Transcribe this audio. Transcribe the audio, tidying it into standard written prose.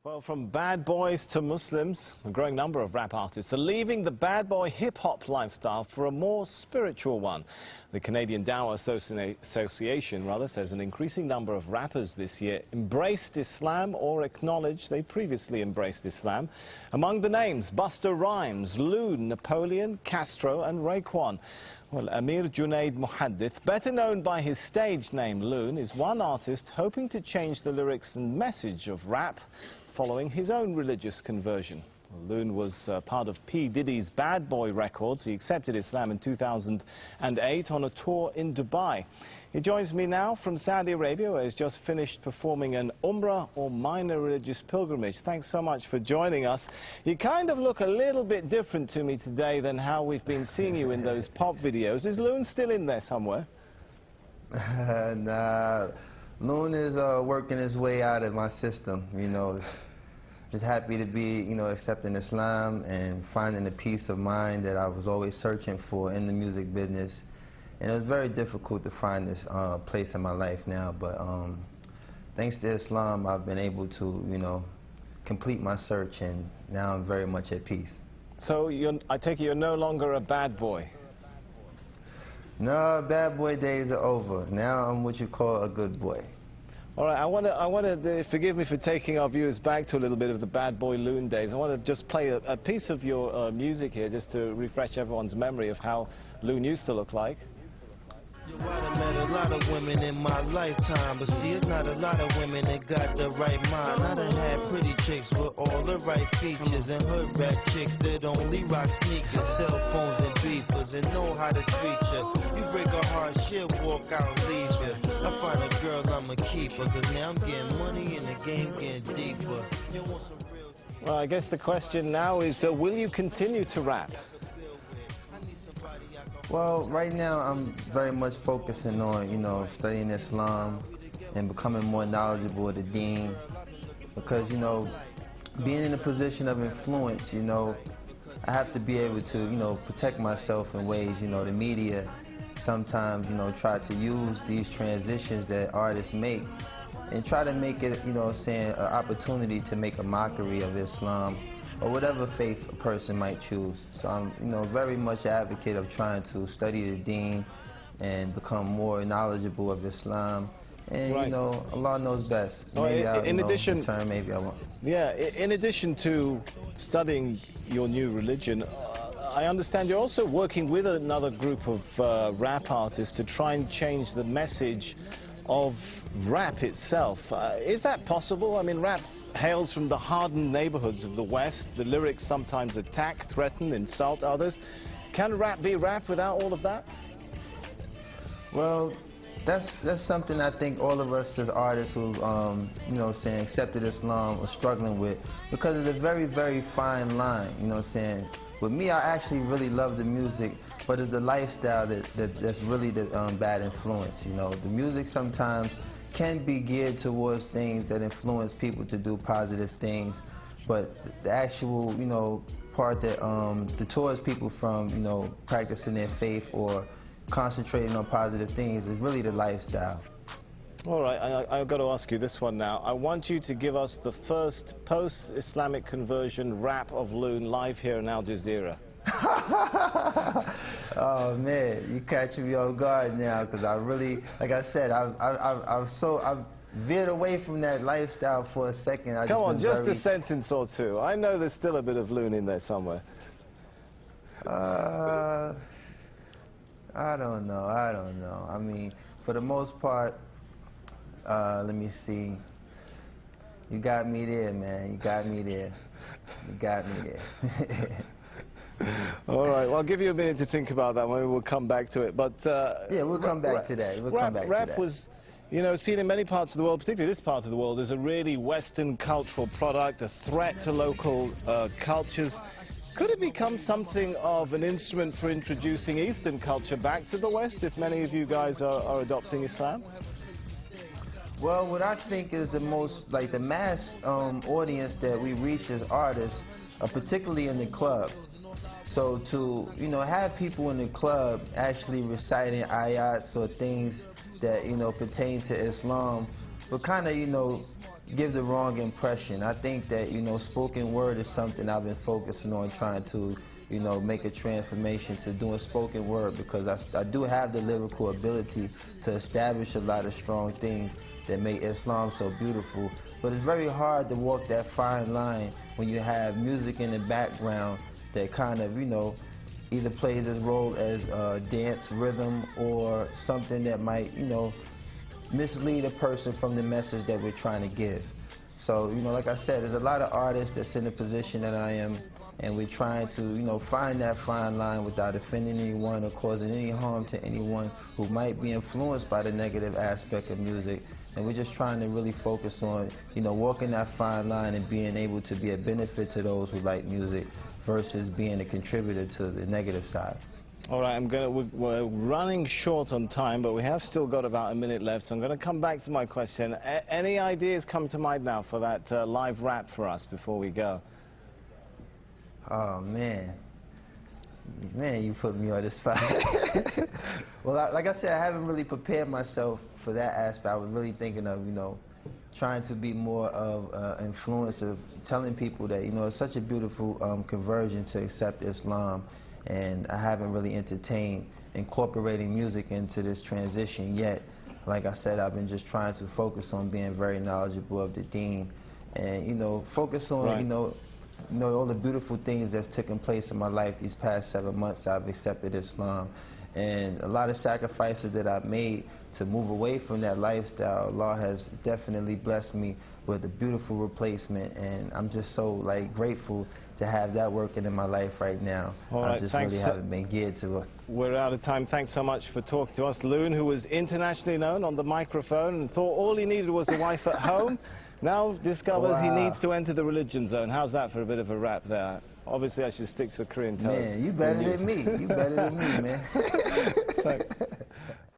Well, from bad boys to Muslims, a growing number of rap artists are leaving the bad boy hip-hop lifestyle for a more spiritual one. The Canadian Dawah Association says an increasing number of rappers this year embraced Islam or acknowledged they previously embraced Islam. Among the names, Busta Rhymes, LOON, Napoleon, Castro and Raekwon. Well, Amir Junaid Muhaddith, better known by his stage name LOON, is one artist hoping to change the lyrics and message of rap following his own religious conversion. LOON was part of P. Diddy's Bad Boy Records. He accepted Islam in 2008 on a tour in Dubai. He joins me now from Saudi Arabia, where he's just finished performing an Umrah or minor religious pilgrimage. Thanks so much for joining us. You kind of look a little bit different to me today than how we've been seeing you in those pop videos. Is LOON still in there somewhere? Nah, LOON is working his way out of my system, you know. Just happy to be, you know, accepting Islam and finding the peace of mind that I was always searching for in the music business. And it was very difficult to find this place in my life now, but thanks to Islam, I've been able to, you know, complete my search, and now I'm very much at peace. So I take it you're no longer a bad boy? No, bad boy days are over. Now I'm what you call a good boy. All right, I want to forgive me for taking our viewers back to a little bit of the bad boy LOON days. I want to just play a piece of your music here, just to refresh everyone's memory of how LOON used to look like. Yo, I done met a lot of women in my lifetime, but see, it's not a lot of women that got the right mind. I done had pretty chicks with all the right features, and hood rat chicks that only rock sneakers, cell phones and beepers, and know how to treat you. You break a heart, she'll walk out and leave you. I find a girl, I'ma keep her, cause now I'm getting money and the game getting deeper. You want some real... Well, I guess the question now is, will you continue to rap? Well, right now I'm very much focusing on, you know, studying Islam and becoming more knowledgeable of the deen, because, you know, being in a position of influence, you know, I have to be able to, you know, protect myself in ways, you know, the media sometimes, you know, try to use these transitions that artists make and try to make it, you know, saying an opportunity to make a mockery of Islam or whatever faith a person might choose. So I'm, you know, very much an advocate of trying to study the deen and become more knowledgeable of Islam. And, right, you know, Allah knows best. Maybe I'll, in addition, return, maybe I won't. Yeah, in addition to studying your new religion, I understand you're also working with another group of rap artists to try and change the message of rap itself. Is that possible? I mean, rap hails from the hardened neighborhoods of the West. The lyrics sometimes attack, threaten, insult others. Can rap be rap without all of that? Well, that's something I think all of us as artists who, you know, saying accepted Islam are struggling with, because of the very, very fine line, you know, saying. With me, I actually really love the music, but it's the lifestyle that's really the bad influence, you know. The music sometimes can be geared towards things that influence people to do positive things, but the actual, you know, part that deters people from, you know, practicing their faith or concentrating on positive things is really the lifestyle. All right, I've got to ask you this one now. I want you to give us the first post-Islamic conversion rap of LOON live here in Al Jazeera. Oh man, you catching me off guard now, because I really, like I said, I've veered away from that lifestyle for a second. Come on, just a sentence or two. I know there's still a bit of LOON in there somewhere. I don't know. I mean, for the most part, let me see. You got me there, man. You got me there. You got me there. All right, well, I'll give you a minute to think about that. Maybe we'll come back to it. But yeah, we'll come back to that. Rap was, you know, seen in many parts of the world, particularly this part of the world, as a really Western cultural product, a threat to local cultures. Could it become something of an instrument for introducing Eastern culture back to the West, if many of you guys are adopting Islam? Well, what I think is the most, like, the mass audience that we reach as artists, particularly in the club. So to, you know, have people in the club actually reciting ayats or things that, you know, pertain to Islam will kind of, you know, give the wrong impression. I think that, you know, spoken word is something I've been focusing on, trying to, you know, make a transformation to doing spoken word, because I do have the lyrical ability to establish a lot of strong things that make Islam so beautiful. But it's very hard to walk that fine line when you have music in the background that kind of, you know, either plays its role as a dance rhythm or something that might, you know, mislead a person from the message that we're trying to give. So, you know, like I said, there's a lot of artists that's in the position that I am, and we're trying to, you know, find that fine line without offending anyone or causing any harm to anyone who might be influenced by the negative aspect of music. And we're just trying to really focus on, you know, walking that fine line and being able to be a benefit to those who like music versus being a contributor to the negative side. All right, we're running short on time, but we have still got about a minute left, so I'm going to come back to my question. Any ideas come to mind now for that live rap for us before we go? Oh, man. Man, you put me on the spot. Well, like I said, I haven't really prepared myself for that aspect. I was really thinking of, you know, trying to be more of influence of telling people that, you know, it's such a beautiful conversion to accept Islam, and I haven't really entertained incorporating music into this transition yet. Like I said, I've been just trying to focus on being very knowledgeable of the deen, and, you know, focus on, right, you know, all the beautiful things that's taken place in my life these past 7 months. I've accepted Islam, and a lot of sacrifices that I've made to move away from that lifestyle. Allah has definitely blessed me with a beautiful replacement, and I'm just so, like, grateful to have that working in my life right now. All right, I just really haven't been geared to it. We're out of time. Thanks so much for talking to us. LOON, who was internationally known on the microphone and thought all he needed was a wife at home, now discovers he needs to enter the religion zone. How's that for a bit of a rap there? Obviously, I should stick to a Korean tone. Man, you better than me. You better than me, man.